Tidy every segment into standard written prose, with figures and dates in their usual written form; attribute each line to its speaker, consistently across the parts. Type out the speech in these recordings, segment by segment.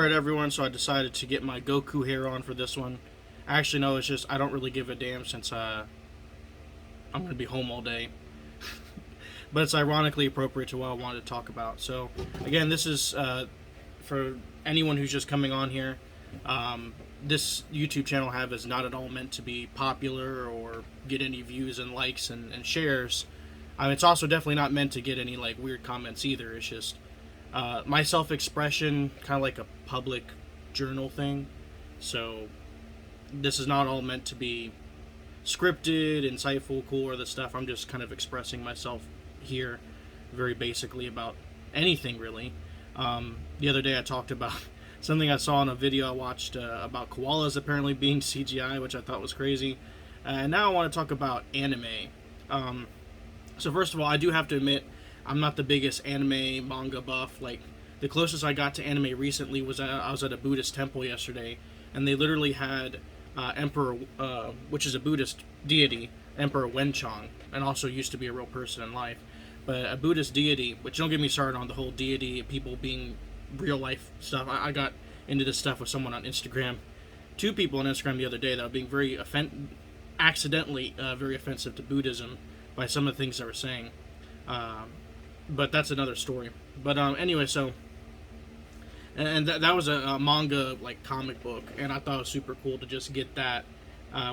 Speaker 1: Alright everyone, so I decided to get my Goku hair on for this one. Actually, no, it's just I don't really give a damn since I'm going to be home all day. But it's ironically appropriate to what I wanted to talk about. So, again, this is for anyone who's just coming on here. This YouTube channel I have is not at all meant to be popular or get any views and likes and shares. It's also definitely not meant to get any like weird comments either. It's just my self-expression, kind of like a public journal thing. So this is not all meant to be scripted, insightful, cool, or the stuff. I'm just kind of expressing myself here very basically about anything really. The other day I talked about something I saw in a video I watched about koalas apparently being CGI, which I thought was crazy. And now I want to talk about anime. So first of all, I do have to admit, I'm not the biggest anime manga buff. Like, the closest I got to anime recently was I was at a Buddhist temple yesterday, and they literally had Emperor, which is a Buddhist deity, Emperor Wenchong, and also used to be a real person in life. But a Buddhist deity, which don't get me started on the whole deity, people being real life stuff. I got into this stuff with someone on Instagram. Two people on Instagram the other day that were being very accidentally very offensive to Buddhism by some of the things they were saying. But that's another story. But anyway, so and that was a manga like comic book, and I thought it was super cool to just get that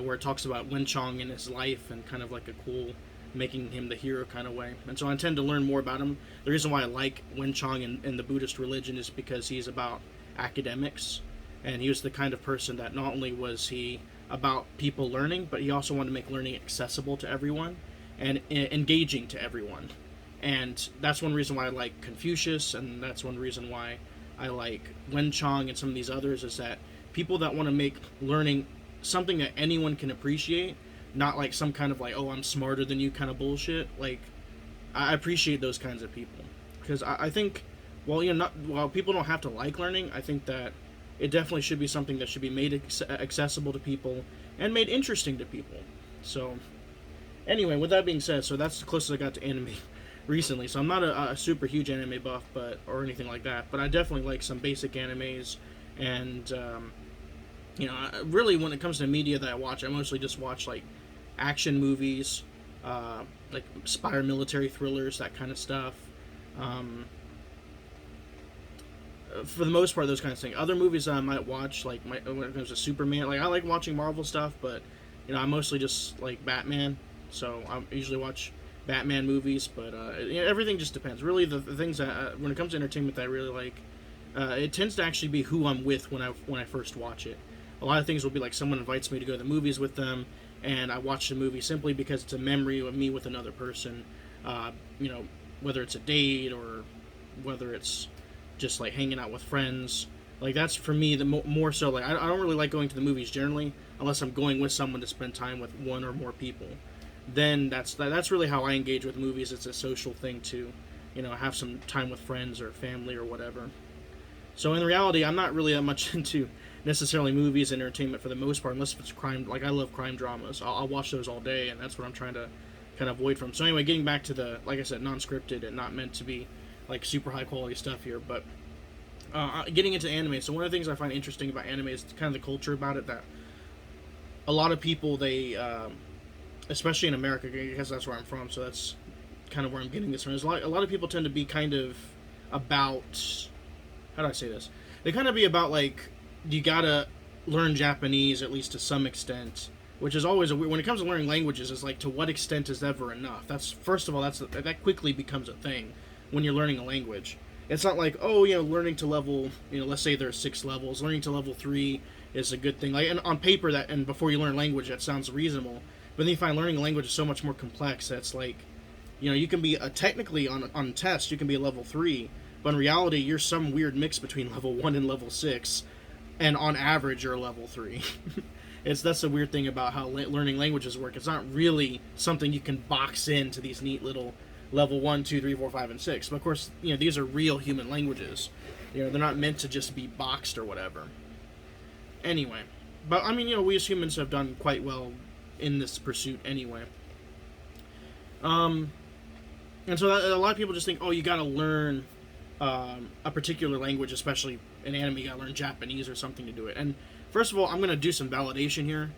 Speaker 1: where it talks about Wenchong and his life and kind of like a cool making him the hero kind of way. And so I intend to learn more about him. The reason why I like Wenchong in the Buddhist religion is because he's about academics, and he was the kind of person that not only was he about people learning, but he also wanted to make learning accessible to everyone and engaging to everyone. And that's one reason why I like Confucius, and that's one reason why I like Wenchong and some of these others, is that people that want to make learning something that anyone can appreciate, not like some kind of like, oh, I'm smarter than you kind of bullshit. Like, I appreciate those kinds of people. Because I think, while people don't have to like learning, I think that it definitely should be something that should be made accessible to people and made interesting to people. So, anyway, with that being said, so that's the closest I got to anime recently. So I'm not a super huge anime buff, or anything like that, but I definitely like some basic animes. And really, when it comes to media that I watch, I mostly just watch like action movies, like spy military thrillers, that kind of stuff. For the most part, those kinds of things. Other movies that I might watch, like when it comes to Superman, like I like watching Marvel stuff, but I mostly just like Batman. So I usually watch Batman movies, but everything just depends. Really, the things that when it comes to entertainment that I really like, it tends to actually be who I'm with when I first watch it. A lot of things will be like someone invites me to go to the movies with them, and I watch the movie simply because it's a memory of me with another person. Whether it's a date or whether it's just like hanging out with friends. Like, that's for me the more so. Like, I don't really like going to the movies generally unless I'm going with someone to spend time with one or more people. Then that's really how I engage with movies. It's a social thing to, have some time with friends or family or whatever. So in reality, I'm not really that much into necessarily movies and entertainment for the most part, unless it's crime. Like, I love crime dramas. I'll watch those all day, and that's what I'm trying to kind of avoid from. So anyway, getting back to the, like I said, non-scripted and not meant to be like super high quality stuff here, but getting into anime. So one of the things I find interesting about anime is kind of the culture about it, that a lot of people, they especially in America, because that's where I'm from, so that's kind of where I'm getting this from. A lot of people tend to be kind of about, how do I say this? They kind of be about like, you gotta learn Japanese at least to some extent, which is always when it comes to learning languages, it's like, to what extent is ever enough? That's, first of all, that quickly becomes a thing when you're learning a language. It's not like, learning to level, let's say there's 6 levels, learning to level 3 is a good thing. Like, and on paper, that, and before you learn language, that sounds reasonable. But then you find learning a language is so much more complex. That's like, you can be technically on test, you can be a level 3, but in reality, you're some weird mix between level 1 and level 6, and on average, you're a level 3. That's the weird thing about how learning languages work. It's not really something you can box into these neat little level 1, 2, 3, 4, 5, and 6. But of course, these are real human languages. They're not meant to just be boxed or whatever. Anyway, but I mean, we as humans have done quite well in this pursuit anyway. And so a lot of people just think, oh, you got to learn a particular language, especially an anime, you gotta learn Japanese or something to do it. And first of all, I'm gonna do some validation here.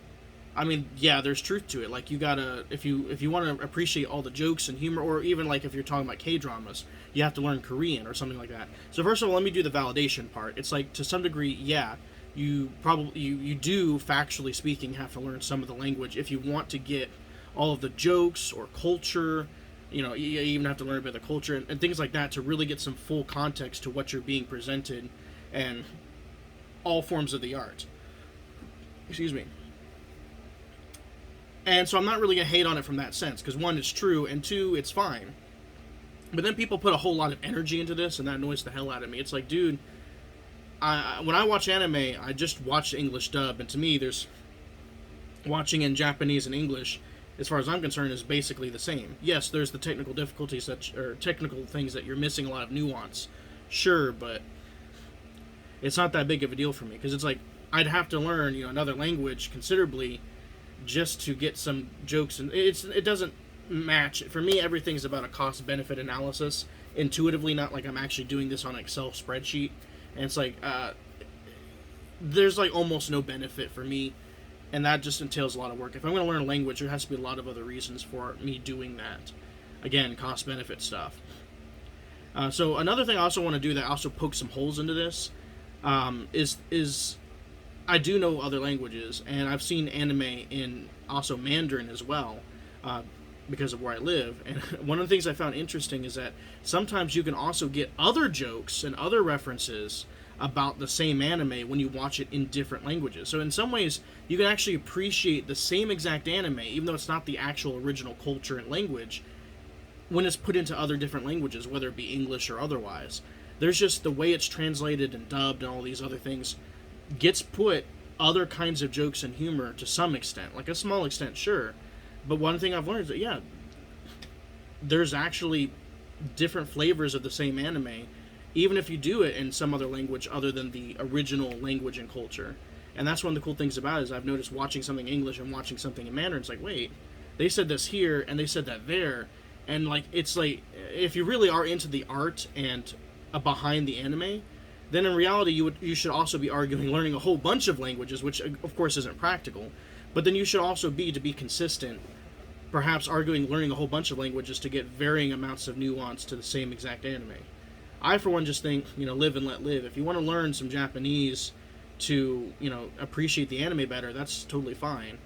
Speaker 1: I mean, yeah, there's truth to it. Like, you gotta, if you want to appreciate all the jokes and humor, or even like if you're talking about K-dramas, you have to learn Korean or something like that. So first of all, let me do the validation part. It's like, to some degree, yeah, you probably you do, factually speaking, have to learn some of the language if you want to get all of the jokes or culture. You even have to learn a bit of the culture and things like that to really get some full context to what you're being presented and all forms of the art. Excuse me. And so I'm not really going to hate on it from that sense, because one, it's true, and two, it's fine. But then people put a whole lot of energy into this, and that annoys the hell out of me. It's like, dude, when I watch anime, I just watch the English dub, and to me, there's watching in Japanese and English, as far as I'm concerned, is basically the same. Yes, there's the technical difficulties or technical things that you're missing a lot of nuance. Sure, but it's not that big of a deal for me, because it's like, I'd have to learn, another language considerably just to get some jokes, and it doesn't match. For me, everything's about a cost-benefit analysis, intuitively, not like I'm actually doing this on an Excel spreadsheet. And it's like, there's like almost no benefit for me, and that just entails a lot of work. If I'm going to learn a language, there has to be a lot of other reasons for me doing that. Again, cost-benefit stuff. So another thing I also want to do that also pokes some holes into this is I do know other languages, and I've seen anime in also Mandarin as well, because of where I live. And one of the things I found interesting is that sometimes you can also get other jokes and other references about the same anime when you watch it in different languages. So in some ways, you can actually appreciate the same exact anime, even though it's not the actual original culture and language, when it's put into other different languages, whether it be English or otherwise. There's just the way it's translated and dubbed and all these other things gets put other kinds of jokes and humor to some extent, like a small extent, sure. But one thing I've learned is that, yeah, there's actually different flavors of the same anime, even if you do it in some other language other than the original language and culture. And that's one of the cool things about it, is I've noticed watching something in English and watching something in Mandarin, it's like, wait, they said this here and they said that there. And like, it's like, if you really are into the art and behind the anime, then in reality you should also be arguing learning a whole bunch of languages, which of course isn't practical. But then you should also be, to be consistent, perhaps arguing learning a whole bunch of languages to get varying amounts of nuance to the same exact anime. I, for one, just think, live and let live. If you want to learn some Japanese to, appreciate the anime better, that's totally fine.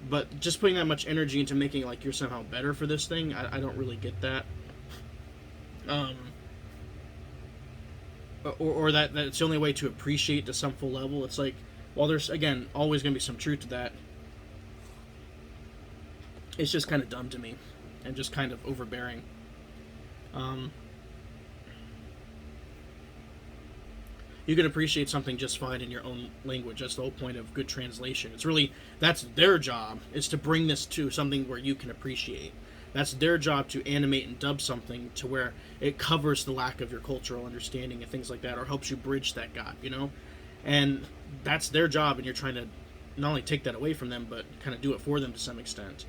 Speaker 1: But just putting that much energy into making it like you're somehow better for this thing, I don't really get that. Or that it's the only way to appreciate to some full level. It's like, while there's, again, always going to be some truth to that, it's just kind of dumb to me and just kind of overbearing. You can appreciate something just fine in your own language. That's the whole point of good translation. It's really, that's their job, is to bring this to something where you can appreciate. That's their job, to animate and dub something to where it covers the lack of your cultural understanding and things like that, or helps you bridge that gap, And that's their job, and you're trying to not only take that away from them, but kind of do it for them to some extent.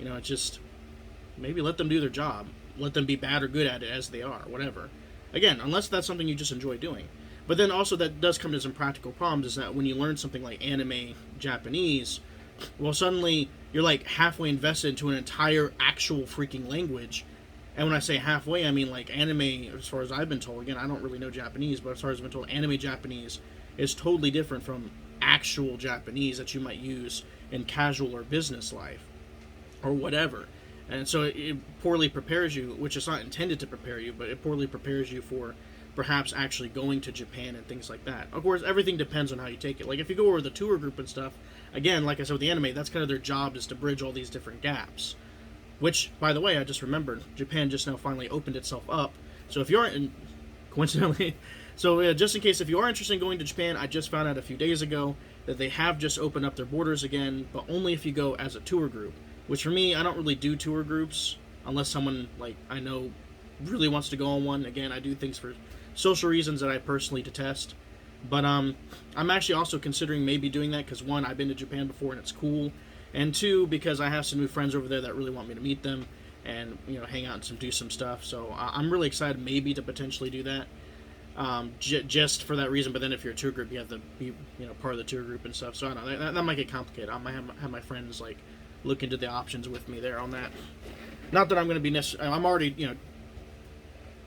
Speaker 1: It's just, maybe let them do their job. Let them be bad or good at it as they are, whatever. Again, unless that's something you just enjoy doing. But then also that does come to some practical problems, is that when you learn something like anime Japanese, well, suddenly you're like halfway invested into an entire actual freaking language. And when I say halfway, I mean like anime, as far as I've been told, again, I don't really know Japanese, but as far as I've been told, anime Japanese is totally different from actual Japanese that you might use in casual or business life or whatever. And so it poorly prepares you, which is not intended to prepare you, but it poorly prepares you for perhaps actually going to Japan and things like that. Of course, everything depends on how you take it. Like, if you go over the tour group and stuff, again, like I said with the anime, that's kind of their job, is to bridge all these different gaps. Which, by the way, I just remembered, Japan just now finally opened itself up. So if you're coincidentally, so just in case, if you are interested in going to Japan, I just found out a few days ago that they have just opened up their borders again, but only if you go as a tour group. Which for me, I don't really do tour groups unless someone like I know really wants to go on one. Again, I do things for social reasons that I personally detest. But I'm actually also considering maybe doing that because, one, I've been to Japan before and it's cool, and two, because I have some new friends over there that really want me to meet them and hang out and do some stuff. So I'm really excited maybe to potentially do that. just for that reason. But then if you're a tour group, you have to be part of the tour group and stuff. So I don't know, that might get complicated. I might have my friends like look into the options with me there on that. Not that I'm going to be necessarily. I'm already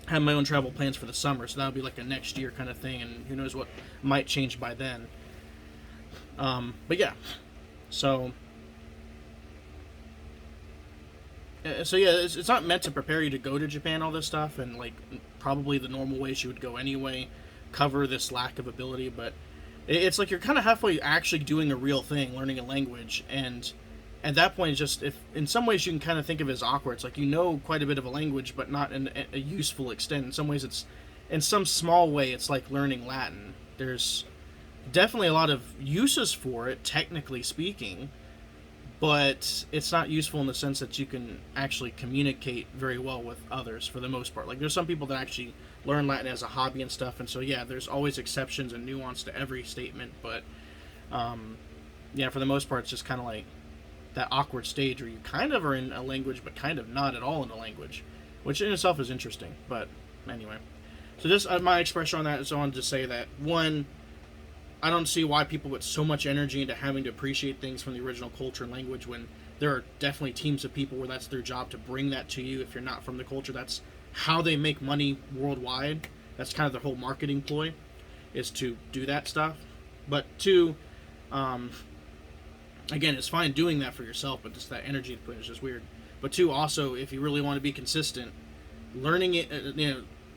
Speaker 1: have my own travel plans for the summer, so that'll be like a next year kind of thing, and who knows what might change by then. But yeah, so yeah, it's not meant to prepare you to go to Japan, all this stuff, and like probably the normal ways you would go anyway cover this lack of ability, but it's like you're kind of halfway actually doing a real thing, learning a language, and at that point, it's just, if in some ways you can kind of think of it as awkward. It's like you know quite a bit of a language, but not in a useful extent. In some ways, it's in some small way, it's like learning Latin. There's definitely a lot of uses for it, technically speaking, but it's not useful in the sense that you can actually communicate very well with others for the most part. Like there's some people that actually learn Latin as a hobby and stuff, and so yeah, there's always exceptions and nuance to every statement, but yeah, for the most part, it's just kind of like that awkward stage where you kind of are in a language but kind of not at all in a language, which in itself is interesting. But anyway, so just my expression on that is I wanted to say that, one, I don't see why people put so much energy into having to appreciate things from the original culture and language when there are definitely teams of people where that's their job to bring that to you. If you're not from the culture, that's how they make money worldwide. That's kind of their whole marketing ploy, is to do that stuff. But two, again, it's fine doing that for yourself, but just that energy to put is just weird. But two, also, if you really want to be consistent, learning it,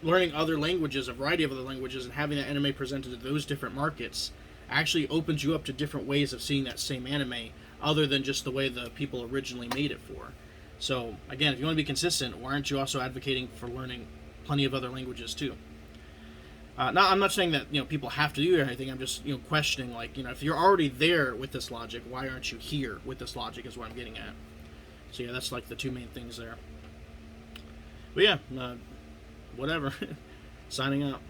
Speaker 1: learning other languages, a variety of other languages, and having that anime presented to those different markets actually opens you up to different ways of seeing that same anime, other than just the way the people originally made it for. So again, if you want to be consistent, why aren't you also advocating for learning plenty of other languages too? Now, I'm not saying that people have to do anything. I'm just questioning, like, if you're already there with this logic, why aren't you here with this logic? Is what I'm getting at. So yeah, that's like the two main things there. But yeah, whatever. Signing out.